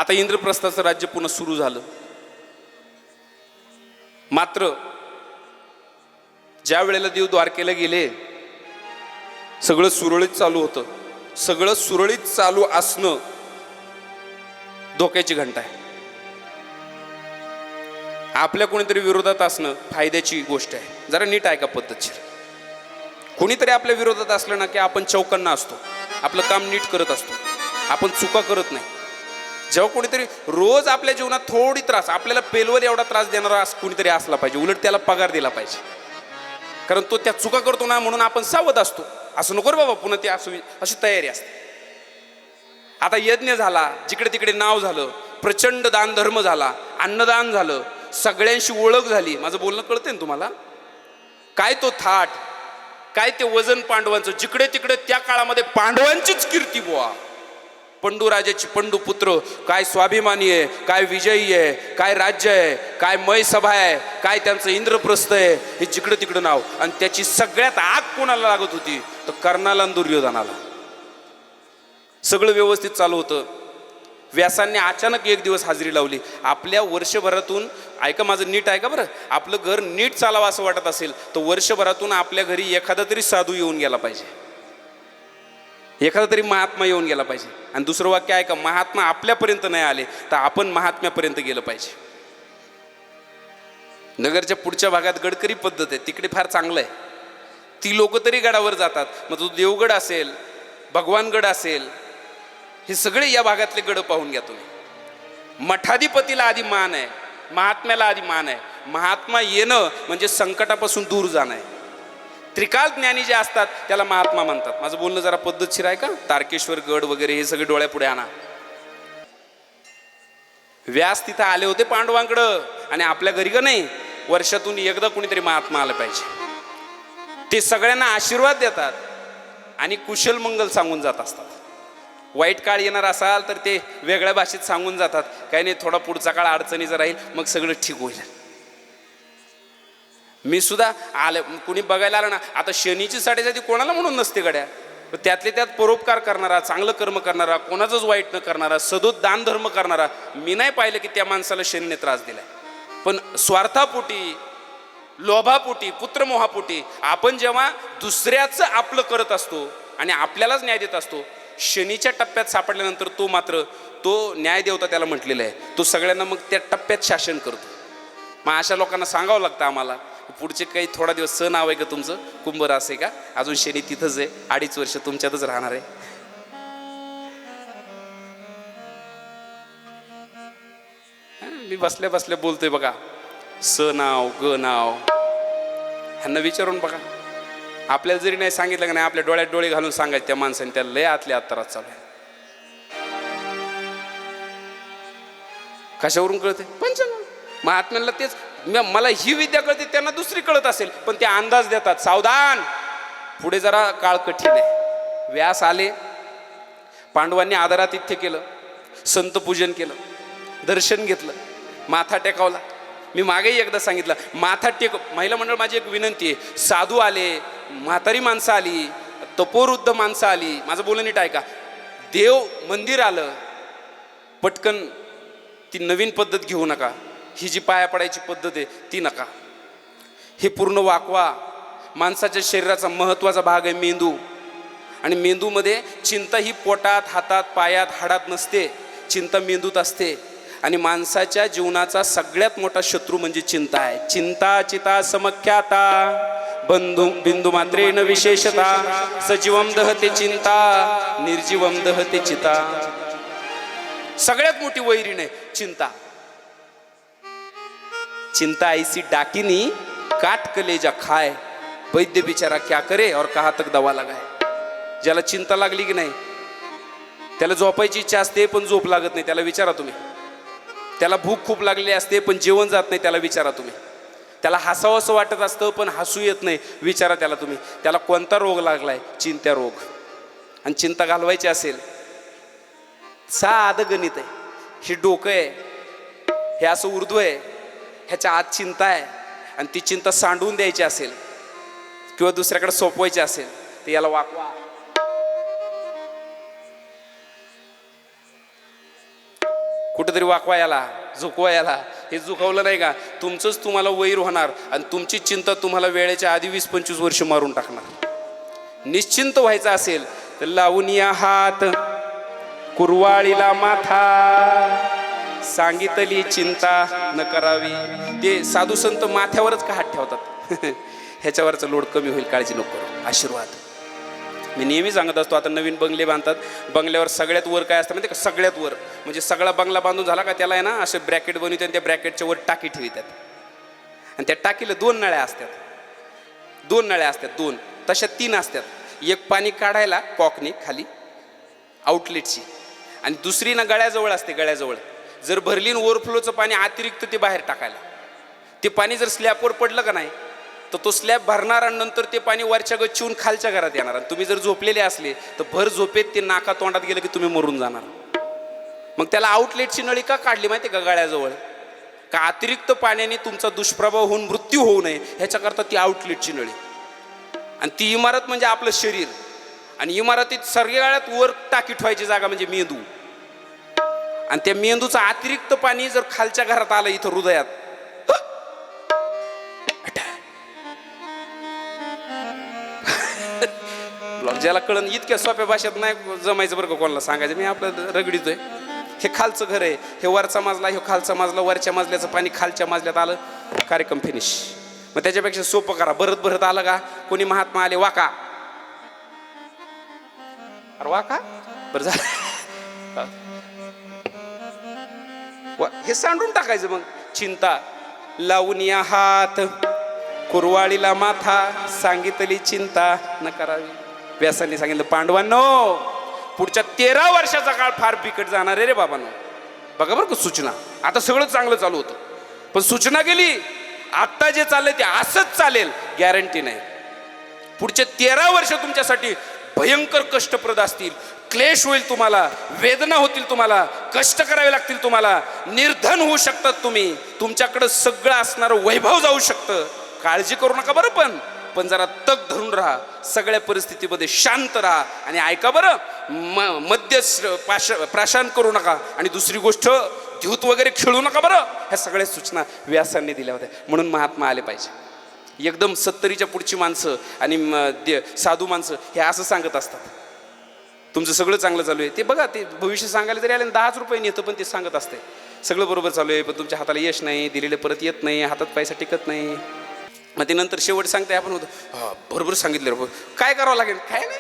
आता इंद्रप्रस्थाचं राज्य पुन्हा सुरू झालं. मात्र ज्या वेळेला देव द्वारकेला गेले, सगळं सुरळीत चालू होतं. सगळं सुरळीत चालू असणं धोक्याची घंटा आहे. आपल्या कोणीतरी विरोधात असणं फायद्याची गोष्ट आहे. जरा नीट ऐका पद्धतशीर. कोणीतरी आपल्या विरोधात असलं ना की आपण चौकन्ना असतो, आपलं काम नीट करत असतो, आपण चुका करत नाही. जेव्हा कोणीतरी रोज आपल्या जीवनात थोडी त्रास, आपल्याला पेलवर एवढा त्रास देणारा कोणीतरी असला पाहिजे, उलट त्याला पगार दिला पाहिजे. कारण तो त्या चुका करतो ना म्हणून आपण सावध असतो. असं नको रे बाबा पुन्हा ते असं, अशी तयारी असते. आता यज्ञ झाला, जिकडे तिकडे नाव झालं, प्रचंड दान धर्म झाला, अन्नदान झालं, सगळ्यांशी ओळख झाली. माझं बोलणं कळतंय ना तुम्हाला? काय तो थाट, काय ते वजन पांडवांचं, जिकडे तिकडे त्या काळामध्ये पांडवांचीच कीर्ती बुवा. पंडूराजाची पंडूपुत्र काय स्वाभिमानी आहे, काय विजयी आहे, काय राज्य आहे, काय मय सभा आहे, काय त्यांचं इंद्रप्रस्थ आहे, हे जिकडे तिकडे नाव. आणि त्याची सगळ्यात आग कोणाला लागत होती? तर कर्णाला आणि दुर्योधनाला. सगळं व्यवस्थित चालू होतं. व्यासांनी अचानक एक दिवस हाजरी लावली. आपल्या वर्षभरातून, ऐका माझं नीट ऐका बरं, आपलं घर नीट चालावं असं वाटत असेल तर वर्षभरातून आपल्या घरी एखादा तरी साधू येऊन गेला पाहिजे, एखादा तरी महात्मा येऊन गेला पाहिजे. आणि दुसरं वाक्य ऐका, महात्मा आपल्यापर्यंत नाही आले तर आपण महात्म्यापर्यंत गेलं पाहिजे. नगरच्या पुढच्या भागात गडकरी पद्धत आहे, तिकडे फार चांगलं आहे. ती लोक तरी गडावर जातात. मग तो देवगड असेल, भगवानगड असेल, हे सगळे या भागातले गड पाहून घ्या तुम्ही. मठाधिपतीला आधी मान आहे, महात्म्याला आधी मान आहे. महात्मा येणं म्हणजे संकटापासून दूर जाणं आहे. त्रिकाल ज्ञानी जे असतात त्याला महात्मा म्हणतात. माझं बोलणं जरा पद्धतशीर आहे का? तारकेश्वर गड वगैरे हे सगळे डोळ्यापुढे आणा. व्यास तिथं आले होते पांडवांकडं, आणि आपल्या घरी का नाही, वर्षातून एकदा कोणीतरी महात्मा आलं पाहिजे. ते सगळ्यांना आशीर्वाद देतात आणि कुशल मंगल सांगून जात असतात. वाईट काळ येणार असाल तर ते वेगळ्या भाषेत सांगून जातात, काही नाही थोडा पुढचा काळ अडचणीचा राहील, मग सगळं ठीक होईल. मी सुद्धा आले, कुणी बघायला आलं ना, आता शनीची साडेसाती कोणाला म्हणून नसते गड्या. त्यातले त्यात परोपकार करणारा, चांगलं कर्म करणारा, कोणाचंच वाईट न करणारा, सदोत दान धर्म करणारा, मी नाही पाहिलं की त्या माणसाला शनीने त्रास दिलाय. पण स्वार्थापोटी, लोभापोटी, पुत्रमोहापोटी आपण जेव्हा दुसऱ्याचं आपलं करत असतो आणि आपल्यालाच न्याय देत असतो, शनीच्या टप्प्यात सापडल्यानंतर तो मात्र, तो न्याय देवता त्याला म्हटलेला आहे, तो सगळ्यांना मग त्या टप्प्यात शासन करतो. मग अशा लोकांना सांगावं लागतं आम्हाला, पुढचे काही थोडा दिवस सण नाव आहे का तुमचं, कुंभ रास आहे का, अजून शनी तिथंच आहे, 2.5 वर्ष तुमच्यातच राहणार आहे. मी बसल्या बसल्या बोलतोय बघा, स नाव ग नाव, ह्यांना विचारून बघा. आपल्याला जरी नाही सांगितलं का नाही, आपल्या डोळ्यात डोळे घालून सांगायचं त्या माणसाने, त्याला लय आतल्या आत त्रास चालू आहे. कशावरून कळते? पंचनाम. महात्म्यांना तेच, मला ही विद्या कळते, त्यांना दुसरी कळत असेल, पण ते अंदाज देतात, सावधान, पुढे जरा काळ कठीण आहे. व्यास आले, पांडवांनी आदरातिथ्य केलं, संत पूजन केलं, दर्शन घेतलं, माथा टेकावला. मी मागेही एकदा सांगितलं, माथा टेक, महिला मंडळ माझी एक विनंती आहे, साधू आले, म्हातारी माणसं आली, तपोवृद्ध माणसं आली, माझं बोलणं नीट ऐका, देव मंदिर आलं, पटकन ती नवीन पद्धत घेऊ नका. ही जी पाया पडायची पद्धत आहे ती नका. हे पूर्ण वाकवा. माणसाच्या शरीराचा महत्त्वाचा भाग आहे मेंदू, आणि मेंदूमध्ये चिंता ही पोटात, हातात, पायात, हाडात नसते, चिंता मेंदूत असते. आणि माणसाच्या जीवनाचा सगळ्यात मोठा शत्रू म्हणजे चिंता आहे. चिंता चिता समख्याता बंधू बिंदू मात्रेन विशेषता सजीवम दहते चिंता निर्जीवम दहते चिता. सगळ्यात मोठी वैरीण आहे चिंता. चिंता ऐसी डाकिनी काट कलेजा खाय, वैद्य बिचारा क्या करे और कहाँ तक दवा लगाए. ज्याला चिंता लागली की नाही त्याला झोपायची इच्छा असते पण झोप लागत नाही, त्याला विचारा तुम्ही. त्याला भूक खूप लागलेली असते पण जेवण जात नाही, त्याला विचारा तुम्ही. त्याला हसावं असं वाटत असतं पण हसू येत नाही, विचारा त्याला तुम्ही. त्याला कोणता रोग लागलाय? चिंता रोग. आणि चिंता घालवायची असेल, साधं गणित आहे. हे डोकं आहे, हे असं ऊर्ध्व आहे, ह्याच्या आत चिंता आहे, आणि ती चिंता सांडून द्यायची असेल किंवा दुसऱ्याकडे सोपवायची असेल तर याला वाकवा. कुठंतरी वाकवायला झुकवायला. हे झुकवलं नाही का तुमचंच तुम्हाला वैर होणार आणि तुमची चिंता तुम्हाला वेळेच्या आधी 20-25 वर्ष मारून टाकणार. निश्चिंत व्हायचं असेल तर लावून या हात कुरवाळीला माथा, सांगितली चिंता न करावी. ते साधू संत माथ्यावरच का हात ठेवतात? ह्याच्यावरचा लोड कमी होईल, काळजी नको करू. आशीर्वाद मी नेहमी सांगत असतो. आता नवीन बंगले बांधतात, बंगल्यावर सगळ्यात वर काय असतं म्हणजे का, सगळ्यात वर म्हणजे सगळा बंगला बांधून झाला का त्याला आहे ना असे ब्रॅकेट बनवतात आणि त्या ब्रॅकेटच्या वर टाकी ठेवतात आणि त्या टाकीला 2 नळ्या असतात. 2 नळ्या असतात, 2 तशा 3 असतात. एक पाणी काढायला कॉकनी खाली आउटलेटची आणि दुसरी ना गळ्याजवळ असते. गळ्याजवळ जर भरलीन ओव्हरफ्लोचं पाणी अतिरिक्त ते बाहेर टाकायला. ते पाणी जर स्लॅबवर पडलं का नाही तर तो स्लॅब भरणार आणि नंतर ते पाणी वरच्या गच्चीहून खालच्या घरात येणार. आणि तुम्ही जर झोपलेले असले तर भर झोपेत ते नाका तोंडात गेलं की तुम्ही मरून जाणार. मग त्याला आउटलेटची नळी का काढली माहिती का गळ्याजवळ? का अतिरिक्त पाण्याने तुमचा दुष्प्रभाव होऊन मृत्यू होऊ नये ह्याच्याकरता ती आउटलेटची नळी. आणि ती इमारत म्हणजे आपलं शरीर आणि इमारतीत सगळ्यात वर टाकी ठेवायची जागा म्हणजे मेंदू. आणि त्या मेंदूचं अतिरिक्त पाणी जर खालच्या घरात आलं इथं हृदयात, ज्याला कळण इतक्या सोप्या भाषेत नाही जमायचं बरं का कोणाला सांगायचं. मी आपलं रगडीतोय. हे खालचं घर आहे, हे वरचा माजला, हे खालचा माजला. वरच्या माजल्याचं पाणी खालच्या माजल्यात आलं, कार्यक्रम फिनिश. मग त्याच्यापेक्षा सोपं करा. भरत भरत आलं का कोणी महात्मा आले वाका, अरे वाका बरं झालं, हे सांडून टाकायचं. मग चिंता लावून या हात कुरवाळीला माथा, सांगितली चिंता न करावी. व्यासांनी सांगितलं पांडवांनो पुढच्या 13 वर्षाचा काळ फार बिकट जाणार आहे रे बाबांनो. बघा बरं का सूचना. आता सगळं चांगलं चालू होतं पण सूचना गेली. आता जे चाललंय ते असंच चालेल गॅरंटी नाही. पुढचे 13 वर्ष तुमच्यासाठी भयंकर कष्टप्रद असतील. क्लेश होईल तुम्हाला, वेदना होतील तुम्हाला, कष्ट करावे लागतील तुम्हाला, निर्धन होऊ शकतात तुम्ही, तुमच्याकडं सगळं असणारं वैभव जाऊ शकतं. काळजी करू नका बरं. पण जरा तग धरून राहा, सगळ्या परिस्थितीमध्ये शांत राहा आणि ऐका बरं. मद्य प्राशन करू नका आणि दुसरी गोष्ट द्यूत वगैरे खेळू नका बरं. ह्या सगळ्या सूचना व्यासांनी दिल्या होत्या. म्हणून महात्मा आले पाहिजे. एकदम 70च्या पुढची माणसं आणि साधू माणसं हे असं सांगत असतात तुमचं सगळं चांगलं चालू आहे. ते बघा ते भविष्य सांगायला जरी आले 10 रुपये येतं पण ते सांगत असते सगळं बरोबर चालू आहे पण तुमच्या हाताला यश नाही, दिलेले परत येत नाही, हातात पैसा टिकत नाही. मग ते नंतर शेवट सांगते आपण होतं बरोबर सांगितलं बरोबर काय करावं लागेल. काय नाही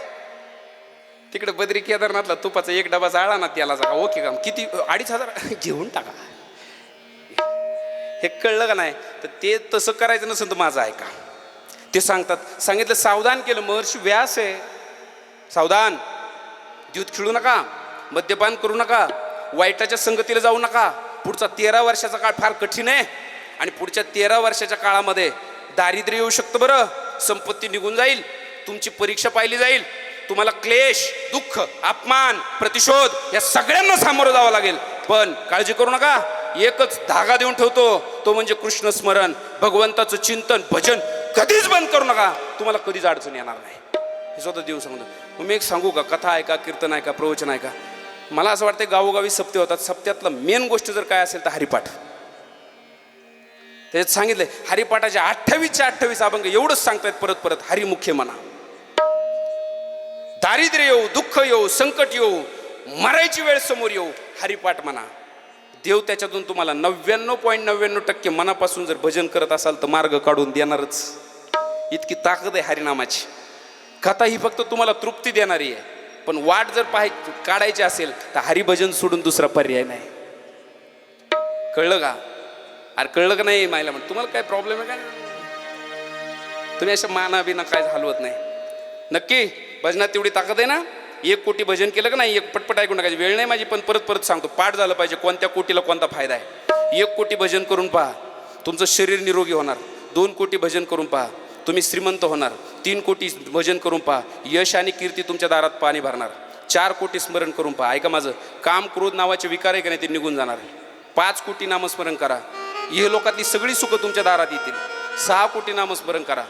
तिकडे बद्री केदारनाथला तुपाचा 1 डबा जाळा ना त्याला जागा ओके का किती 2,500 घेऊन टाका. हे कळलं का नाही तर ते तसं करायचं नसेल तर माझं ऐका. ते सांगतात सांगितलं सावधान केलं महर्षी व्यास आहे. सावधान, द्यूत खेळू नका, मद्यपान करू नका, वाईटाच्या संगतीला जाऊ नका. पुढचा 13 वर्षाचा काळ फार कठीण आहे आणि पुढच्या 13 वर्षाच्या काळामध्ये दारिद्र्य येऊ शकतं बरं, संपत्ती निघून जाईल, तुमची परीक्षा पाहिली जाईल, तुम्हाला क्लेश, दुःख, अपमान, प्रतिशोध या सगळ्यांना सामोरं जावं लागेल. पण काळजी करू नका, एकच धागा देऊन ठेवतो तो म्हणजे कृष्ण स्मरण, भगवंताचं चिंतन, भजन कधीच बंद करू नका, तुम्हाला कधीच अडचण येणार नाही. हे स्वतः देव सांगतो. मग मी एक सांगू का, कथा ऐका, कीर्तन ऐका, प्रवचन ऐका. मला असं वाटतं गावोगावी सप्ते होतात. सप्त्यातलं मेन गोष्ट जर काय असेल तर हरिपाठ. त्याच्यात सांगितलंय हरिपाठाचे 28 अभंग एवढंच सांगतायत परत परत. हरिमुख्य म्हणा, दारिद्र्य येऊ, दुःख येऊ, संकट येऊ, मरायची वेळ समोर येऊ, हरिपाठ म्हणा. देव त्याच्यातून तुम्हाला 99.99% मनापासून जर भजन करत असाल तर मार्ग काढून देणारच. इतकी ताकद आहे हरिनामाची. कथा ही फक्त तुम्हाला तृप्ती देणारी आहे पण वाट जर काढायची असेल तर हरिभजन सोडून दुसरा पर्याय नाही. कळलं का? अरे कळलं का नाही मायला म्हण तुम्हाला काय प्रॉब्लेम आहे काय? तुम्ही अशा माना बिना काय हलवत नाही. नक्की भजनात तेवढी ताकद आहे ना. 1 कोटी भजन केलं का नाही, एक पटपट ऐकून टाकायची वेळ नाही माझी पण परत परत सांगतो. पाठ झालं पाहिजे कोणत्या कोटीला कोणता फायदा आहे. 1 कोटी भजन करून पहा, तुमचं शरीर निरोगी होणार. 2 कोटी भजन करून पहा, तुम्ही श्रीमंत होणार. 3 कोटी भजन करून पहा, यश आणि कीर्ती तुमच्या दारात पाणी भरणार. 4 कोटी स्मरण करून पहा. ऐका माझं, काम क्रोध नावाचे विकार आहे का नाही ते निघून जाणार. 5 कोटी नामस्मरण करा, हे लोकातली सगळी सुखं तुमच्या दारात येतील. 6 कोटी नामस्मरण करा,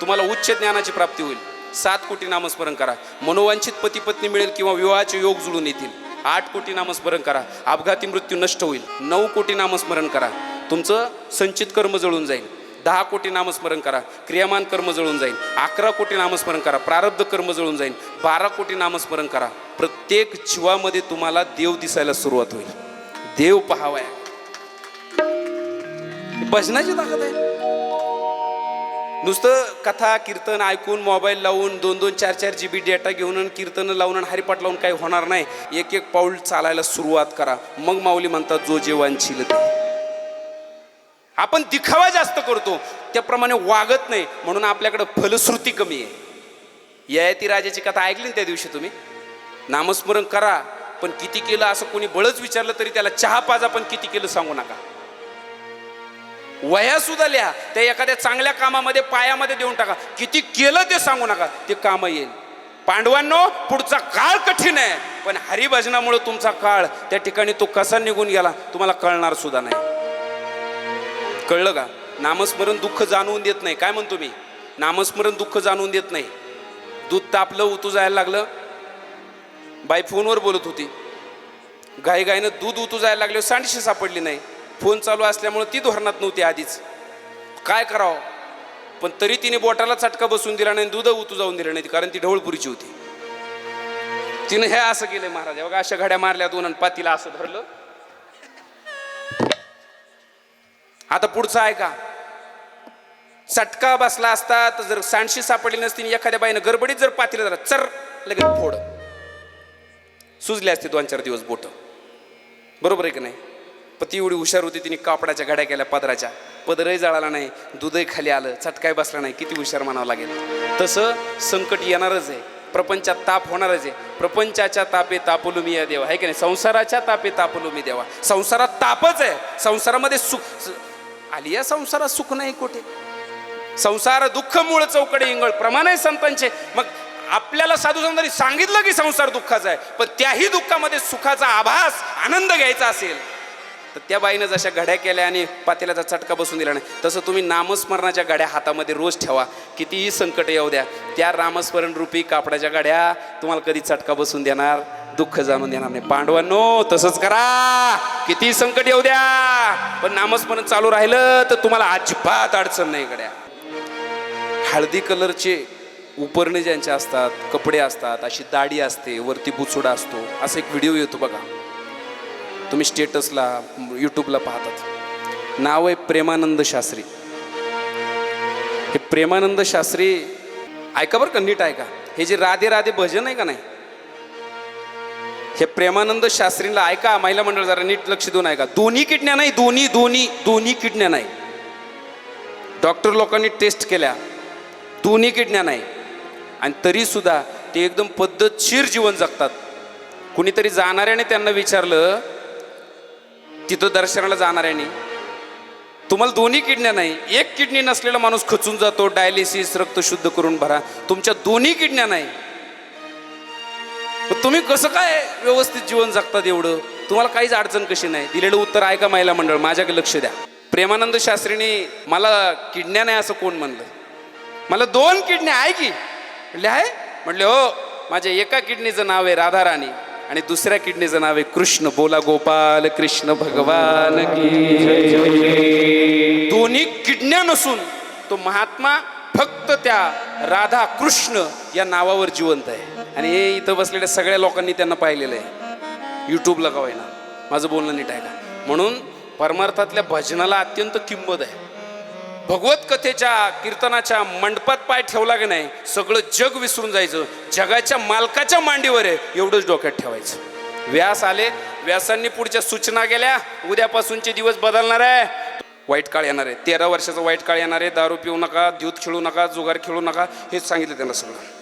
तुम्हाला उच्च ज्ञानाची प्राप्ती होईल. 7 कोटी नामस्मरण करा, मनोवांछित पती पत्नी मिळेल किंवा विवाहाचे योग जुळून येतील. 8 कोटी नामस्मरण करा, अपघाती मृत्यू नष्ट होईल. 9 कोटी नामस्मरण करा, तुमचं संचित कर्म जळून जाईल. 10 कोटी नामस्मरण करा, क्रियामान कर्म जळून जाईल. 11 कोटी नामस्मरण करा, प्रारब्ध कर्म जळून जाईल. 12 कोटी नामस्मरण करा, प्रत्येक जीवामध्ये तुम्हाला देव दिसायला सुरुवात होईल. देव पहावाय, भजनाची ताकद आहे. नुसतं कथा कीर्तन ऐकून मोबाईल लावून 2-2, 4-4 GB डेटा घेऊन कीर्तन लावून आणि हरिपाठ लावून काही होणार नाही. एक एक पाऊल चालायला सुरुवात करा. मग माऊली म्हणतात जो जेवांशील ते. आपण दिखावा जास्त करतो, त्याप्रमाणे वागत नाही, म्हणून आपल्याकडे फलश्रुती कमी आहे. ययाती राजाची कथा ऐकली ना त्या दिवशी तुम्ही. नामस्मरण करा, पण किती केलं असं कोणी बळच विचारलं तरी त्याला चहा पाजा पण किती केलं सांगू नका. वया सुद्धा लिहा, त्या एखाद्या चांगल्या कामामध्ये पायामध्ये देऊन टाका. किती केलं ते सांगू नका, ते काम येईल. पांडवांनो, पुढचा काळ कठीण आहे, पण हरिभजनामुळे तुमचा काळ त्या ठिकाणी तो कसा निघून गेला तुम्हाला कळणार सुद्धा नाही. कळलं का? नामस्मरण दुःख जाणवून देत नाही. काय म्हणतो मी? नामस्मरण दुःख जाणवून देत नाही. दूध तापलं, उतू जायला लागलं, बाई फोनवर बोलत होती, गाईनं दूध उतू जायला लागले, सांडशी सापडली नाही. फोन चालू असल्यामुळे ती धोरणात नव्हती आधीच. काय करावं, पण तरी तिने बोटाला चटका बसून दिला नाही, दूध उतू जाऊन दिलं नाही, कारण ती ढवळपुरीची होती. तिने हे असं केलंय महाराज, बघा अशा घड्या मारल्या दोन आणि पातीला असं धरलं. आता पुढचं आहे का? चटका बसला असता तर जर सांडशी सापडली नसती, एखाद्या बाईनं गडबडीत जर पातीला जरा चर लगेच फोड, सुजले असते 2-4 दिवस बोट. बरोबर आहे की नाही? पण ती एवढी हुशार होती, तिने कापडाच्या घड्या केल्या पदराच्या, पदरही जळाला नाही, दूधही खाली आलं, चटकाय बसला नाही. किती हुशार म्हणावं लागेल. तसं संकट येणारच आहे, प्रपंचात ताप होणारच आहे. प्रपंचाच्या तापे तापलो मी या देवा, आहे की नाही? संसाराच्या तापे तापलो मी देवा. संसारात तापच आहे, संसारामध्ये सुख आली या संसारात सुख नाही कुठे. संसार दुःख मूळ चौकडे इंगळ, प्रमाण आहे संतांचे. मग आपल्याला साधू संतांनी सांगितलं की संसार दुःखाचा आहे, पण त्याही दुःखामध्ये सुखाचा आभास आनंद घ्यायचा असेल तर त्या बाईनं जशा घड्या केल्या आणि पातेल्याचा चटका बसून दिला नाही, तसं तुम्ही नामस्मरणाच्या घड्या हातामध्ये रोज ठेवा. कितीही संकट येऊ द्या, त्या नामस्मरण रूपी कापडाच्या घड्या तुम्हाला कधी चटका बसून देणार, दुःख जाणून देणार नाही. पांडवांनो, तसंच करा. किती संकट येऊ द्या, पण नामस्मरण चालू राहिलं तर तुम्हाला अजिबात अडचण नाही. घड्या हळदी कलरचे उपरणे ज्यांचे असतात, कपडे असतात, अशी दाढी असते, वरती बुचुडा असतो, असा एक व्हिडिओ येतो बघा, तुम्ही स्टेटसला यूट्यूबला पाहतात. नाव आहे प्रेमानंद शास्त्री. हे प्रेमानंद शास्त्री ऐका बरं का, नीट ऐका. हे जे राधे राधे भजन आहे का नाही, हे प्रेमानंद शास्त्रीला ऐका. महिला मंडळ जरा नीट लक्ष देऊन ऐका. दोन्ही किडन्या नाही, दोन्ही किडन्या नाही. डॉक्टर लोकांनी टेस्ट केल्या, दोन्ही किडन्या नाही, आणि तरी सुद्धा ते एकदम पद्धतशीर जीवन जगतात. कुणीतरी जाणाऱ्याने त्यांना विचारलं, तिथं दर्शनाला जाणाऱ्याने, तुम्हाला दोन्ही किडन्या नाही, एक किडनी नसलेला माणूस खचून जातो, डायलिसिस, रक्त शुद्ध करून भरा, तुमच्या दोन्ही किडन्या नाही, तुम्ही कसं काय व्यवस्थित जीवन जगतात एवढं, तुम्हाला काहीच अडचण कशी नाही? दिलेलं उत्तर ऐका महिला मंडळ, माझ्याकडे लक्ष द्या. प्रेमानंद शास्त्रीने मला किडन्या नाही असं कोण म्हणलं? मला 2 किडन्या आहे की म्हणले आहे. म्हटले हो, माझ्या एका किडनीचं नाव आहे राधाराणी आणि दुसऱ्या किडनीचं नाव आहे कृष्ण. बोला गोपाल कृष्ण भगवान की. दोन्ही किडन्या नसून तो महात्मा फक्त त्या राधा कृष्ण या नावावर जिवंत आहे. आणि हे इथं बसलेल्या सगळ्या लोकांनी त्यांना पाहिलेलं आहे, यूट्यूबला का होईना. माझं बोलणं नीट आहे का? म्हणून परमार्थातल्या भजनाला अत्यंत किंमत आहे. भगवत कथेच्या कीर्तनाच्या मंडपात पाय ठेवला की नाही, सगळं जग विसरून जायचं. जगाच्या मालकाच्या मांडीवर आहे एवढंच डोक्यात ठेवायचं. व्यास आले, व्यासांनी पुढच्या सूचना केल्या, उद्यापासूनचे दिवस बदलणार आहे, वाईट काळ येणार आहे, 13 वर्षाचा वाईट काळ येणार आहे, दारू पिऊ नका, द्यूत खेळू नका, जुगार खेळू नका, हेच सांगितलं त्यांना सगळं.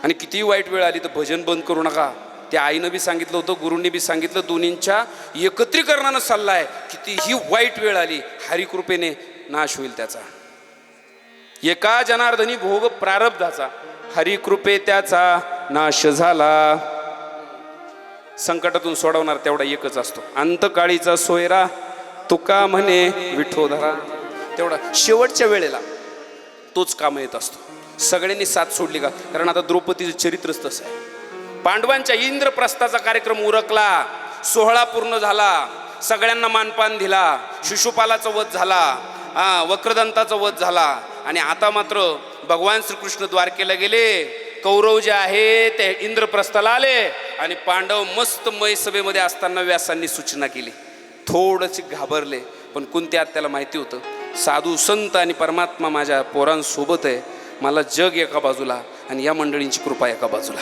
आणि कितीही वाईट वेळ आली तर भजन बंद करू नका. त्या आईनं बी सांगितलं होतं, गुरूंनी बी सांगितलं, दोन्हींच्या एकत्रीकरणानं सल्ला आहे. कितीही वाईट वेळ आली, हरिकृपेने नाश होईल त्याचा. एका जनार्दनी भोग प्रारब्धाचा, हरिकृपे त्याचा नाश झाला. संकटातून सोडवणार तेवढा एकच असतो, अंतकाळीचा सोयरा तुका म्हणे विठोधरा. तेवढा शेवटच्या वेळेला तोच काम येत असतो. सगळ्यांनी साथ सोडली का? कारण आता द्रौपदीचं चरित्रच तसं आहे. पांडवांच्या इंद्रप्रस्थाचा कार्यक्रम उरकला, सोहळा पूर्ण झाला, सगळ्यांना मानपान दिला, शिशुपालाचा वध झाला, वक्रदंताचा वध झाला. आणि आता मात्र भगवान श्रीकृष्ण द्वारकेला गेले, कौरव जे आहे ते इंद्रप्रस्थाला आले आणि पांडव मस्त मय सभेमध्ये असताना व्यासांनी सूचना केली. थोडंसे घाबरले, पण कुंती त्याला माहिती होतं साधू संत आणि परमात्मा माझ्या पोरांसोबत आहे, मला जग एका बाजूला आणि या मंडळींची कृपा एका बाजूला.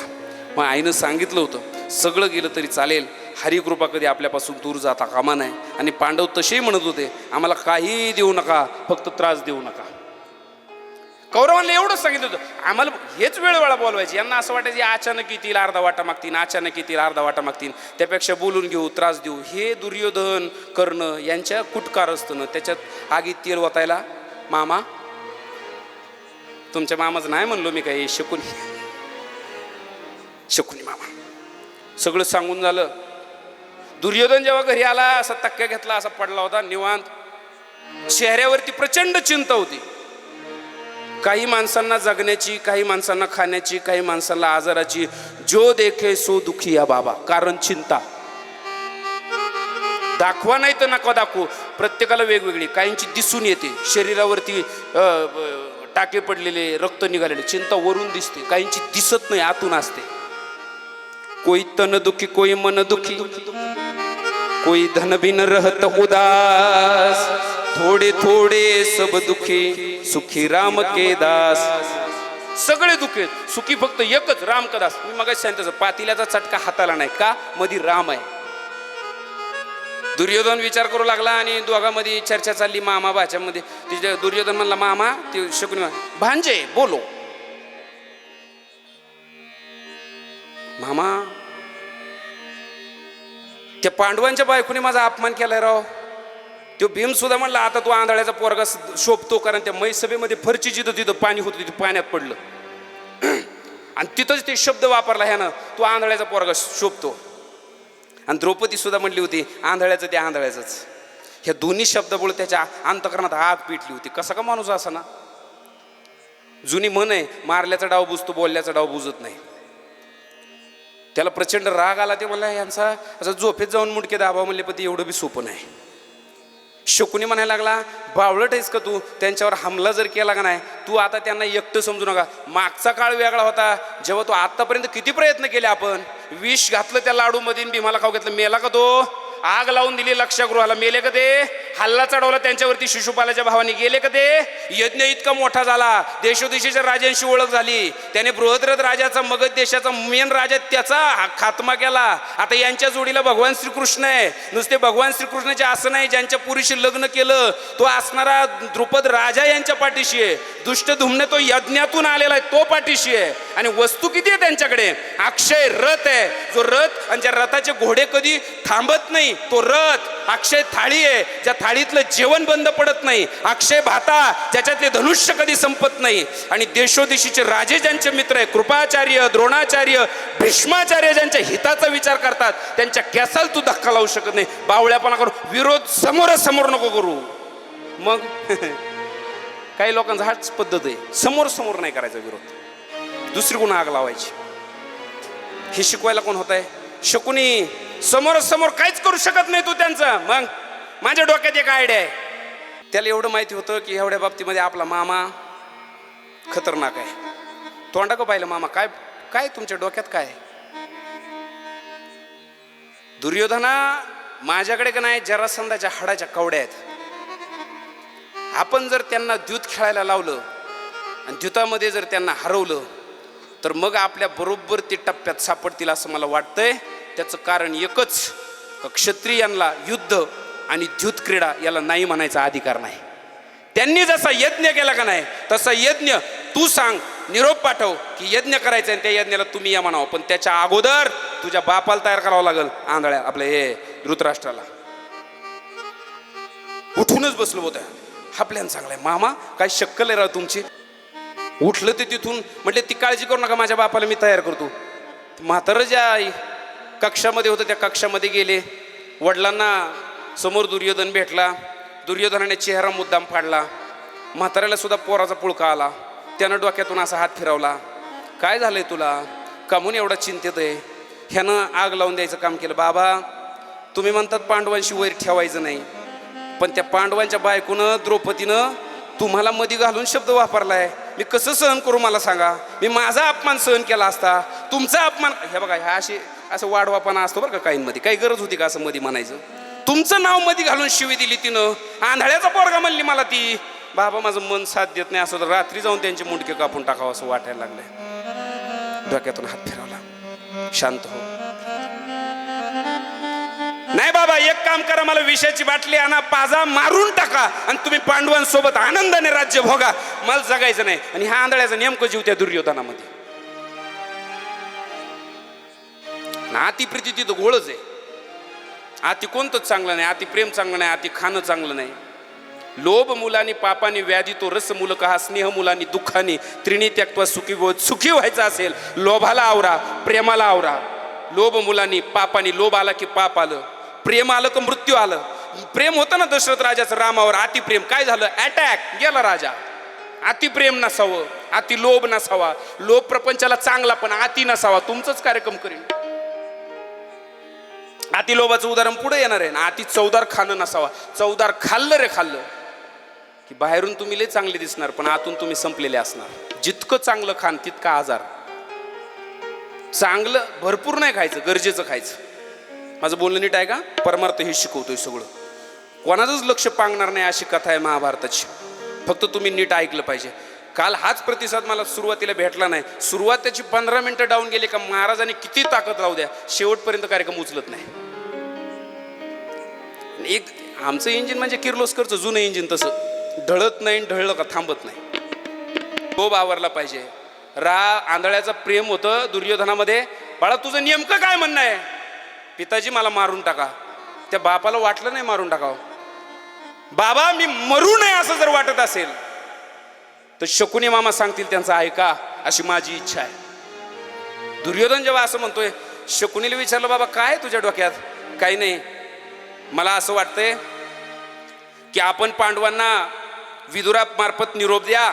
मग आईनं सांगितलं होतं सगळं गेलं तरी चालेल, हरिकृपा कधी आपल्यापासून दूर जाता कामा नाही. आणि पांडव तसेही म्हणत होते आम्हाला काही देऊ नका, फक्त त्रास देऊ नका. कौरवांना एवढंच सांगितलं होतं आम्हाला हेच वेळोवेळा बोलवायचे. यांना असं वाटायचं अचानक येतील अर्धा वाटा मागतील, अचानक येतील अर्धा वाटा मागतील, त्यापेक्षा बोलून घेऊ, त्रास देऊ. हे दुर्योधन करणं यांच्या कुटकार असतं. त्याच्यात आगीत तेल ओतायला मामा, तुमच्या मामाचं नाही म्हणलो मी काही, शकुनी मामा. सगळं सांगून झालं. दुर्योधन जेव्हा घरी आला असा तक्क्या घेतला, असा पडला होता निवांत, चेहऱ्यावरती प्रचंड चिंता होती. काही माणसांना जगण्याची, काही माणसांना खाण्याची, काही माणसांना आजाराची. जो देखे सो दुखी या बाबा, कारण चिंता. दाखवा नाही तर नका दाखवू, प्रत्येकाला वेगवेगळी. काहींची दिसून येते शरीरावरती टाके पडलेले, रक्त निघालेले, चिंता वरून दिसते. काहींची दिसत नाही, आतून असते. कोई तन दुखी कोई मन दुखी, कोई धन बिन रहत उदास, थोडे थोडे सब दुखी सुखी राम के दास. सगळे दुखे, सुखी फक्त एकच राम का दास. मी मगाशी सांगितलं पातिल्याचा चटका हाताला नाही का, मध्ये राम आहे. दुर्योधन विचार करू लागला आणि दोघांमध्ये चर्चा चालली मामा भाच्यामध्ये. तिथे दुर्योधन म्हणला मामा, ते शकुनी भांजे बोलो. मामा, त्या पांडवांच्या बायकोने माझा अपमान केलाय राव. तो भीम सुद्धा म्हणला आता तो आंधळ्याचा पोरगा शोभतो, कारण त्या मैसभेमध्ये फरची जिथं तिथं पाणी होतं तिथं पाण्यात पडलं आणि तिथंच ते शब्द वापरला ह्यानं, तो आंधळ्याचा पोरगा शोभतो. आणि द्रौपदी सुद्धा म्हणली होती आंधळ्याचं ते आंधळ्याचंच. ह्या दोन्ही शब्दामुळे त्याच्या अंतकरणात आग पेटली होती. कसा का माणूस असा ना. जुनी म्हण आहे, मारल्याचा डाव बुजतो, बोलल्याचा डाव बुजत नाही. त्याला प्रचंड राग आला. ते म्हणला यांचा असं झोपेत जाऊन मुडके दाबा म्हणले, पण ते एवढं बी सोपं नाही. शकुनी म्हणायला लागला बावळट आहेस का तू, त्यांच्यावर हमला जर केला का नाही, तू आता त्यांना एकटं समजू नका. मागचा काळ वेगळा होता, जेव्हा तो आतापर्यंत किती प्रयत्न केले आपण. विष घातलं त्या लाडूमध्ये, भीमाला खाऊ घेतलं, मेला का तो. आग लावून दिली लक्षागृहाला, मेले का ते. हल्ला चढवला त्यांच्यावरती शिशुपालाच्या भावाने, गेले का ते. यज्ञ इतका मोठा झाला, देशोदेशीच्या राजांशी ओळख झाली. त्याने बृहद्रथ राजाचा, मगध देशाचा मेन राजा, त्याचा खात्मा केला. आता यांच्या जोडीला भगवान श्रीकृष्ण आहे. नुसते भगवान श्रीकृष्णाचे असं नाही, ज्यांच्या पुरीशी लग्न केलं तो असणारा द्रुपद राजा यांच्या पाठीशी आहे. दुष्ट धुमने तो यज्ञातून आलेला आहे, तो पाठीशी आहे. आणि वस्तू किती आहे त्यांच्याकडे, अक्षय रथ आहे. जो रथ आणि ज्या रथाचे घोडे कधी थांबत नाही, तो रथ. अक्षय थाळी आहे, ज्या थाळीतलं जेवण बंद पडत नाही. अक्षय भाता, ज्याच्यातले धनुष्य कधी संपत नाही. आणि देशोदेशीचे राजे ज्यांचे मित्र आहे, कृपाचार्य, द्रोणाचार्य, भीष्माचार्य, ज्यांच्या हिताचा विचार करतात, त्यांच्या केसाला तू धक्का लावू शकत नाही. बावळ्यापणा करू, विरोध समोरासमोर नको करू. मग काही लोकांचा हाच पद्धत आहे, समोर समोर नाही करायचा विरोध, दुसरी कोण आग लावायची. हे शिकवायला कोण होत आहे. शकुनी समोरासमोर काहीच करू शकत नाही तू त्यांचं. मग माझ्या डोक्यात एक आयडिया आहे. त्याला एवढं माहिती होतं की एवढ्या बाबतीमध्ये आपला मामा खतरनाक आहे. तोंडा का पाहिलं मामा, काय काय तुमच्या डोक्यात काय. दुर्योधना, माझ्याकडे का नाही जरासंधाच्या हाडाच्या कवड्या आहेत. आपण जर त्यांना द्यूत खेळायला लावलं आणि द्यूतामध्ये जर त्यांना हरवलं तर मग आपल्या बरोबर ते टप्प्यात सापडतील असं मला वाटतंय. त्याचं कारण एकच, क्षत्रियांना युद्ध आणि द्यूत क्रीडा याला नाही म्हणायचा अधिकार नाही. त्यांनी जसा यज्ञ केला का नाही तसा यज्ञ तू सांग, निरोप पाठव की यज्ञ करायचा आहे, त्या यज्ञाला तुम्ही या म्हणावं. पण त्याच्या अगोदर तुझ्या बापाला तयार करावं लागेल, आंधळ्या आपल्या हे धृतराष्ट्राला. उठूनच बसलो होतं, हा प्लॅन चांगला आहे मामा, काय शक्कल आहे राव तुमची. उठलं ते तिथून म्हटले ती काळजी करू नका, माझ्या बापाला मी तयार करतो. म्हातारं ज्या कक्षामध्ये होतं त्या कक्षामध्ये गेले. वडिलांना समोर दुर्योधन भेटला. दुर्योधनाने चेहरा मुद्दाम फाडला. म्हाताऱ्याला सुद्धा पोराचा पुळका आला. त्यानं डोक्यातून असा हात फिरवला. काय झालंय तुला, का म्हणून एवढा चिंतेत आहे. ह्यानं आग लावून द्यायचं काम केलं. बाबा तुम्ही म्हणतात पांडवांशी वैर ठेवायचं नाही, पण त्या पांडवांच्या बायकोनं द्रौपदीनं तुम्हाला मध्ये घालून शब्द वापरलाय. मी कसं सहन करू मला सांगा? मी माझा अपमान सहन केला असता, तुमचा अपमान. हे बघा ह्या असं वाढवापणा असतो बरं का काहींमध्ये. काही गरज होती का असं मध्ये म्हणायचं? तुमचं नाव मध्ये घालून शिवी दिली तिनं. आंधळ्याचा पोरगा म्हणली मला ती. बाबा माझं मन साथ देत नाही असं तर रात्री जाऊन त्यांचे मुंडके कापून टाकावं असं वाटायला लागलंय. डोक्यातून हात फिरवला. शांत हो. नाही बाबा एक काम करा, मला विषयाची बाटली आणा, पाजा मारून टाका आणि तुम्ही पांडवांसोबत आनंदाने राज्य भोगा. मला जगायचं नाही. आणि हा आंधळ्याचा नेमकं जीव त्या दुर्योधनामध्ये. अति प्रीती तिथं गोळच आहे. अति कोणतंच चांगलं नाही. अति प्रेम चांगलं नाही, अति खाणं चांगलं नाही. लोभ मुलांनी पापानी व्याधी तो रस मूलकहा स्नेह मुलांनी दुःखानी त्रिणी त्यक्त्वा सुखी होत. सुखी व्हायचं असेल लोभाला आवरा, प्रेमाला आवरा. लोभ मुलांनी पापानी, लोभ आला की पाप आलं, प्रेम आलं की मृत्यू आलं. प्रेम होतं ना दशरथ राजाचं रामावर, अतिप्रेम. काय झालं? अटॅक, गेला राजा. अतिप्रेम नसावं, अति लोभ नसावा. लोभ प्रपंचाला चांगला पण अति नसावा. तुमचंच कार्यक्रम करीन. अति लोभाचं उदाहरण पुढे येणार आहे ना. अति चवदार खाणं नसावा. चवदार खाल्लं रे खाल्लं की बाहेरून तुम्ही लय चांगले दिसणार, पण आतून तुम्ही संपलेले असणार. जितकं चांगलं खान तितका आजार. चांगलं भरपूर नाही खायचं, गरजेचं खायचं. माझं बोलणं नीट आहे का? परमार्थ हे शिकवतोय सगळं. कोणाचंच लक्ष पांगणार नाही अशी कथा आहे महाभारताची. फक्त तुम्ही नीट ऐकलं पाहिजे. काल हाच प्रतिसाद मला सुरुवातीला भेटला नाही. सुरुवात त्याची 15 मिनिटं डाऊन गेली का महाराजांनी किती ताकद लावू द्या, शेवटपर्यंत कार्यक्रम उचलत नाही. एक आमचं इंजिन म्हणजे किर्लोस्करचं जुनं इंजिन, तसं ढळत नाही, ढळलं का थांबत नाही. तो आवरला पाहिजे. आंधळ्याचं प्रेम होतं दुर्योधनामध्ये. बाळा तुझं नेमकं काय म्हणणं आहे? पिताजी मला मारून टाका. त्या बापाला वाटलं नाही मारून टाकावं. बाबा मी मरू नये असं जर वाटत असेल तर शकुनी मामा सांगतील त्यांचं ऐका, अशी माझी इच्छा आहे. दुर्योधन जेव्हा असं म्हणतोय, शकुनीला विचारलं बाबा काय तुझ्या डोक्यात? काही नाही, मला असं वाटतंय की आपण पांडवांना विदुरामार्फत निरोप द्या,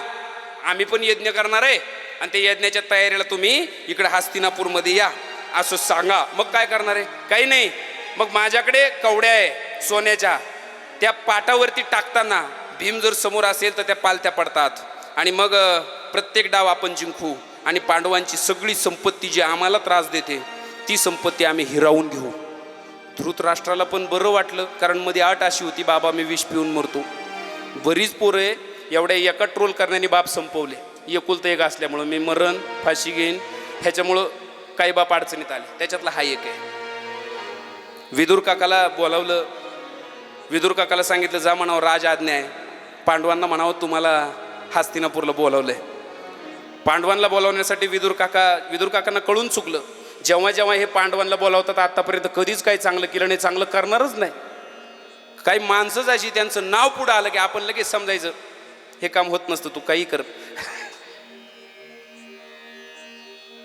आम्ही पण यज्ञ करणार आहे आणि त्या यज्ञाच्या तयारीला तुम्ही इकडे हस्तिनापूरमध्ये या असं सांगा. मग काय करणार आहे? काही नाही. मग माझ्याकडे कवड्या आहे सोन्याच्या, त्या पाटावरती टाकताना भीम जर समोर असेल तर त्या पालत्या पडतात आणि मग प्रत्येक डाव आपण जिंकू आणि पांडवांची सगळी संपत्ती जी आम्हाला त्रास देते ती संपत्ती आम्ही हिरावून घेऊ. धृतराष्ट्राला पण बरं वाटलं, कारण मध्ये अट अशी होती बाबा मी विष पिऊन मरतो. बरीच पोरं एवढ्या एका ट्रोल करण्याने बाप संपवले. एकुलतं एक असल्यामुळं मी मरण फाशी घेईन ह्याच्यामुळं काही बाप अडचणीत आले. त्याच्यातला हा एक आहे. विदुर काकाला बोलावलं. विदुर काकाला सांगितलं जा म्हणावं राज आज्ञा आहे. पांडवांना म्हणावं तुम्हाला हस्तिनापूरला बोलावलंय. पांडवांना बोलावण्यासाठी विदुर काकांना कळून चुकलं. जेव्हा जेव्हा हे पांडवांना बोलावतात आतापर्यंत कधीच काही चांगलं केलं नाही, चांगलं करणारच नाही. काही माणसंच अशी त्यांचं नाव पुढं आलं की आपण लगेच समजायचं हे काम होत नसतं, तू काही कर.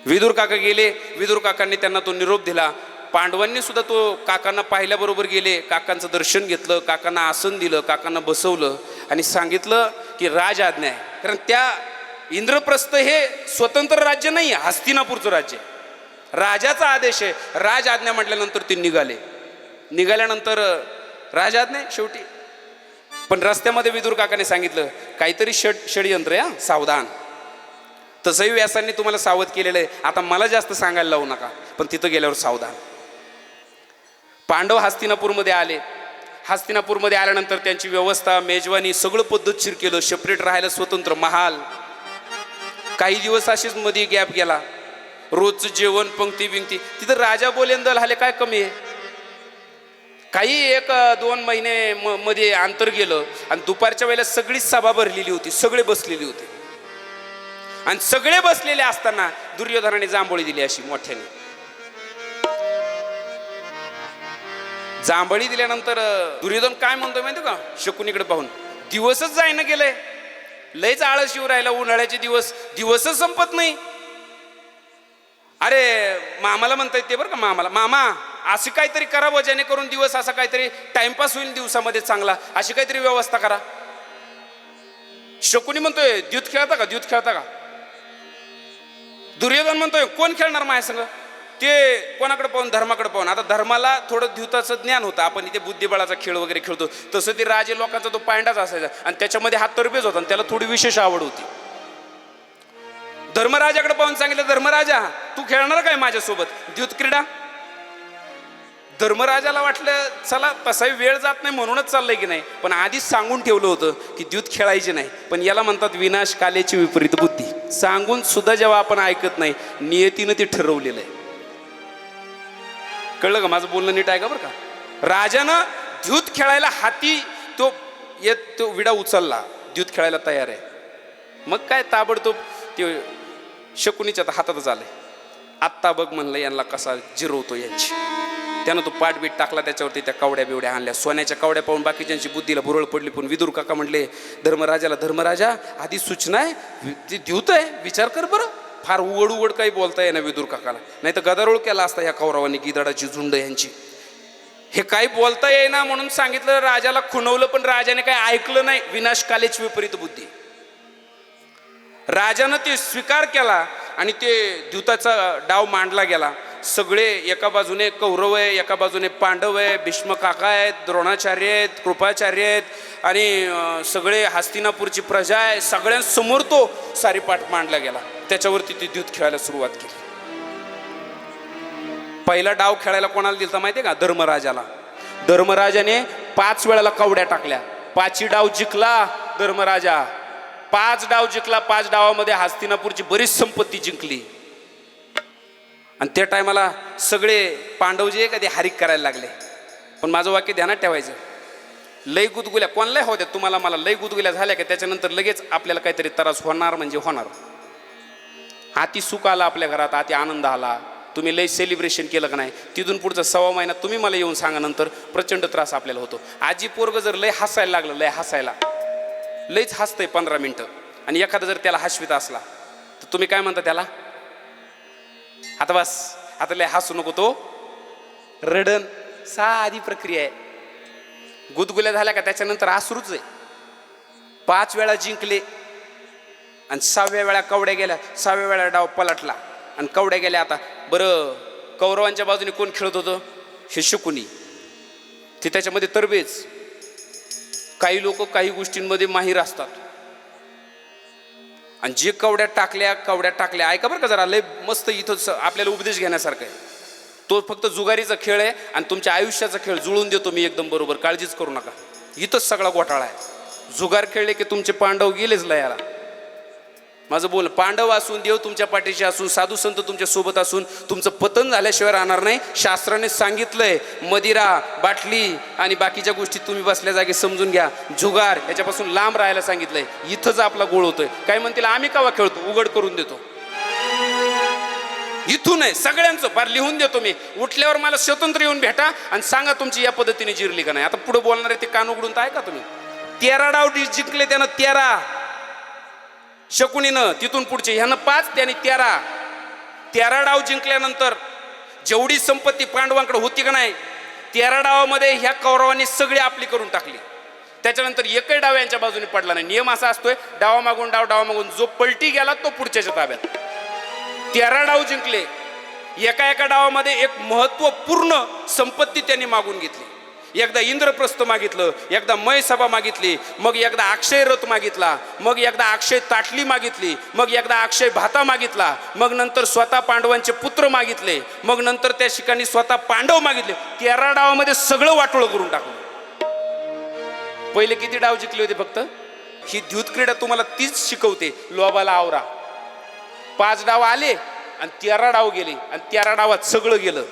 विदुर काका गेले. विदुर काकांनी त्यांना तो निरोप दिला. पांडवांनी सुद्धा तो काकांना पाहिल्याबरोबर गेले. काकांचं दर्शन घेतलं, काकांना आसन दिलं, काकांना बसवलं आणि सांगितलं की राज आज्ञा आहे. कारण त्या इंद्रप्रस्थ हे स्वतंत्र राज्य नाही, हस्तिनापूरचं राज्य आहे. राजाचा आदेश आहे. राज आज्ञा म्हटल्यानंतर ते निघाले. निघाल्यानंतर राज आज्ञा आहे शेवटी. पण रस्त्यामध्ये विदुर काकाने सांगितलं काहीतरी षडयंत्र आहे, सावधान. तसंही व्यासांनी तुम्हाला सावध केलेलं आहे. आता मला जास्त सांगायला लावू नका, पण तिथं गेल्यावर सावधान. पांडव हस्तिनापूरमध्ये आले. हस्तिनापूरमध्ये आल्यानंतर त्यांची व्यवस्था, मेजवानी सगळं पद्धतशीर केलं. सेपरेट राहायला स्वतंत्र महाल. काही दिवस अशीच मध्ये गॅप गेला. रोजचं जेवण, पंक्ती बिंक्ती. तिथं राजा बोलेंदल आले काय कमी आहे? काही 1-2 महिने मध्ये अंतर गेलं आणि दुपारच्या वेळेला सगळीच सभा भरलेली होती, सगळे बसलेली होते. आणि सगळे बसलेले असताना दुर्योधनाने जांभोळी दिली अशी मोठ्याने. जांभळी दिल्यानंतर दुर्योधन काय म्हणतोय माहिती का शकुनीकडे पाहून, दिवसच जायनं गेलंय, लयच आळस येऊ राहिला, उन्हाळ्याचे दिवसच संपत नाही. अरे मामाला म्हणता येते बरं का, मामा अशी काहीतरी करावं जेणेकरून दिवस असा काहीतरी टाइमपास होईल दिवसामध्ये चांगला, अशी काहीतरी व्यवस्था करा. शकुनी म्हणतोय द्यूत खेळता का? दुर्योधन म्हणतोय कोण खेळणार माझ्या संग? ते कोणाकडे पाहून, धर्माकडे पाहून. आता धर्माला थोडं द्यूताचं ज्ञान होतं, आपण इथे बुद्धिबळाचा खेळ वगैरे खेळतो, तसं ते राजे लोकांचा तो पांडाच असायचा आणि त्याच्यामध्ये हा तरबेज होता आणि त्याला थोडी विशेष आवड होती. धर्मराजाकडे पाहून सांगितलं, धर्मराजा तू खेळणार काय माझ्यासोबत द्यूत क्रीडा? धर्मराजाला वाटलं चला तसाही वेळ जात नाही म्हणूनच चाललंय की नाही, पण आधीच सांगून ठेवलं होतं की द्यूत खेळायचे नाही. पण याला म्हणतात विनाश कालेची विपरीत बुद्धी. सांगून सुद्धा जेव्हा आपण ऐकत नाही, नियतीनं ते ठरवलेलं आहे. कळलं का माझं बोलणं नीट आहे का? बरं का, राजानं द्यूत खेळायला हाती तो विडा उचलला, द्यूत खेळायला तयार आहे. मग काय ताबडतोब ते शकुनीच्या हातातच आले. आत्ता बघ म्हणलं यांना कसा जिरवतो यांची. त्यानं तो पाठबीट टाकला त्याच्यावरती, त्या कवड्या बिवड्या आणल्या, सोन्याच्या कवड्या पाहून बाकीच्यांची बुद्धीला भुरळ पडली. पण विदुर काका म्हणले धर्मराजाला, धर्मराजा आधी सूचना आहे, ती द्यूत आहे, विचार कर बरं. फार उघड उघड काही बोलता येईना विदुर काकाला, नाही तर गदारोळ केला असता ह्या कौरवानी, गिधाडाची झुंड यांची. हे काही बोलता येईना म्हणून सांगितलं, राजाला खुणवलं, पण राजाने काही ऐकलं नाही. विनाशकालेच विपरीत बुद्धी. राजानं ते स्वीकार केला आणि ते द्यूताचा डाव मांडला गेला. सगळे एका बाजूने कौरव आहे, एका बाजूने पांडव आहे, भीष्म काका आहेत, द्रोणाचार्य आहेत, कृपाचार्य आहेत आणि सगळे हस्तिनापूरची प्रजा आहे. सगळ्यांसमोर तो सारीपाठ मांडला गेला. त्याच्यावरती ती द्यूत खेळायला सुरुवात केली. पहिला डाव खेळायला कोणाला दिलता माहितीये का? धर्मराजाला. धर्मराजाने 5 वेळाला कवड्या टाकल्या. 5ही डाव जिंकला धर्मराजा. 5 डाव जिंकला. 5 डावामध्ये हस्तिनापूरची बरीच संपत्ती जिंकली. आणि त्या टायमाला सगळे पांडव जे कधी हारिक करायला लागले. पण माझं वाक्य ध्यानात ठेवायचं, लय गुदगुल्या कोणालाही होत्या, तुम्हाला मला लय गुदगुल्या झाल्या का त्याच्यानंतर लगेच आपल्याला काहीतरी त्रास होणार म्हणजे होणार. आती सुख आला आपल्या घरात, आती आनंद आला, तुम्ही लय सेलिब्रेशन केलं का नाही, तिथून पुढचा 1.25 महिना तुम्ही मला येऊन सांगा, नंतर प्रचंड त्रास आपल्याला होतो. आजी पोरग जर लय हसायला लागलं, लय हसायला, लयच हसतंय 15 मिनिटं, आणि एखादा जर त्याला हसवीत असला तर तुम्ही काय म्हणता त्याला? आता बस, आता लय हसू नको, तो रडन. साधी प्रक्रिया आहे. गुदगुल्या झाल्या का त्याच्यानंतर अश्रूच आहे. 5 वेळा जिंकले आणि 6व्या वेळा कवड्या गेल्या. 6व्या वेळा डाव पलटला आणि कवड्या गेल्या. आता बरं, कौरवांच्या बाजूने कोण खेळत होतं? हे शकुनी. ते त्याच्यामध्ये तरबेज. काही लोक काही गोष्टींमध्ये माहीर असतात आणि जे कवड्या टाकल्या ऐका बरं का जरा, लय मस्त इथं आपल्याला उपदेश घेण्यासारखं आहे. तो फक्त जुगारीचा खेळ आहे आणि तुमच्या आयुष्याचा खेळ जुळून देतो मी एकदम बरोबर, काळजीच करू नका. इथंच सगळा घोटाळा आहे. जुगार खेळले की तुमचे पांडव गेलेच लयाला. माझं बोल, पांडव असून, देव तुमच्या पाठीशी असून, साधू संत तुमच्या सोबत असून तुमचं पतन झाल्याशिवाय राहणार नाही. शास्त्राने सांगितलंय, मदिरा, बाटली आणि बाकीच्या गोष्टी तुम्ही बसल्या जागी समजून घ्या. जुगार याच्यापासून लांब राहायला सांगितलंय. इथंच आपला गोळ होतोय. काय म्हणतील, आम्ही कावा खेळतो? उघड करून देतो. इथून आहे सगळ्यांचं, फार लिहून देतो मी. उठल्यावर मला स्वतंत्र येऊन भेटा आणि सांगा तुमची या पद्धतीने जिरली का नाही. आता पुढे बोलणार आहे ते कान उघडून तर ऐका तुम्ही. 13 डाव जिंकले त्यानं, 13 शकुनीनं. तिथून पुढचे ह्यानं 5, त्याने 13. 13 डाव जिंकल्यानंतर जेवढी संपत्ती पांडवांकडे होती का नाही, 13 डावामध्ये ह्या कौरवांनी सगळी आपली करून टाकली. त्याच्यानंतर एकही डाव यांच्या बाजूने पडला नाही. नियम असा असतोय, डावा मागून डावा मागून जो पलटी गेला तो पुढच्याच्या ताब्यात. 13 डाव जिंकले. एका डावामध्ये एक महत्वपूर्ण संपत्ती त्यांनी मागून घेतली. एकदा इंद्रप्रस्थ मागितलं, एकदा मयसभा मागितली, मग एकदा अक्षय रथ मागितला, मग एकदा अक्षय ताटली मागितली, मग एकदा अक्षय भाता मागितला, मग नंतर स्वतः पांडवांचे पुत्र मागितले, मग नंतर त्या ठिकाणी स्वतः पांडव मागितले. 13 डावामध्ये सगळं वाटोळं करून टाकलं. पहिले किती डाव जिंकले होते फक्त? ही द्यूत क्रीडा तुम्हाला तीच शिकवते, लोभाला आवरा. 5 डाव आले आणि 13 डाव गेले आणि 13 डावात सगळं गेलं.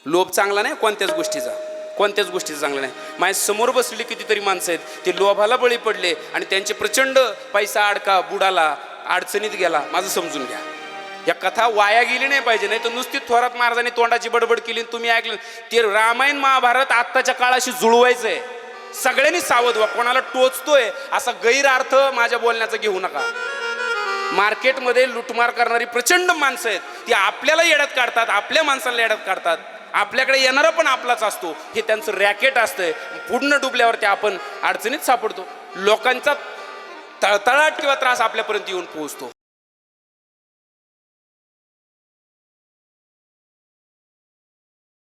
लोभ चांगला नाही कोणत्याच गोष्टीचा चांगला नाही. माझ्या समोर बसलेली कितीतरी माणसं आहेत, ते लोभाला बळी पडले आणि त्यांचे प्रचंड पैसा अडका बुडाला, अडचणीत गेला. माझं समजून घ्या. या कथा वाया गेली नाही पाहिजे. नाही तर नुसती थोरात महाराजांनी तोंडाची बडबड केली, तुम्ही ऐकलं. ते रामायण महाभारत आत्ताच्या काळाशी जुळवायचंय. सगळ्यांनी सावध व्हा. कोणाला टोचतोय असा गैरअर्थ माझ्या बोलण्याचा घेऊ नका. मार्केटमध्ये लुटमार करणारी प्रचंड माणसं आहेत. ती आपल्याला येड्यात काढतात, आपल्या माणसाला येड्यात काढतात. आपल्याकडे येणारा पण आपलाच असतो. हे त्यांचं रॅकेट असतंय. पूर्ण डुबल्यावरती आपण अडचणीत सापडतो. लोकांचा तळतळाट किंवा त्रास आपल्यापर्यंत येऊन पोहोचतो.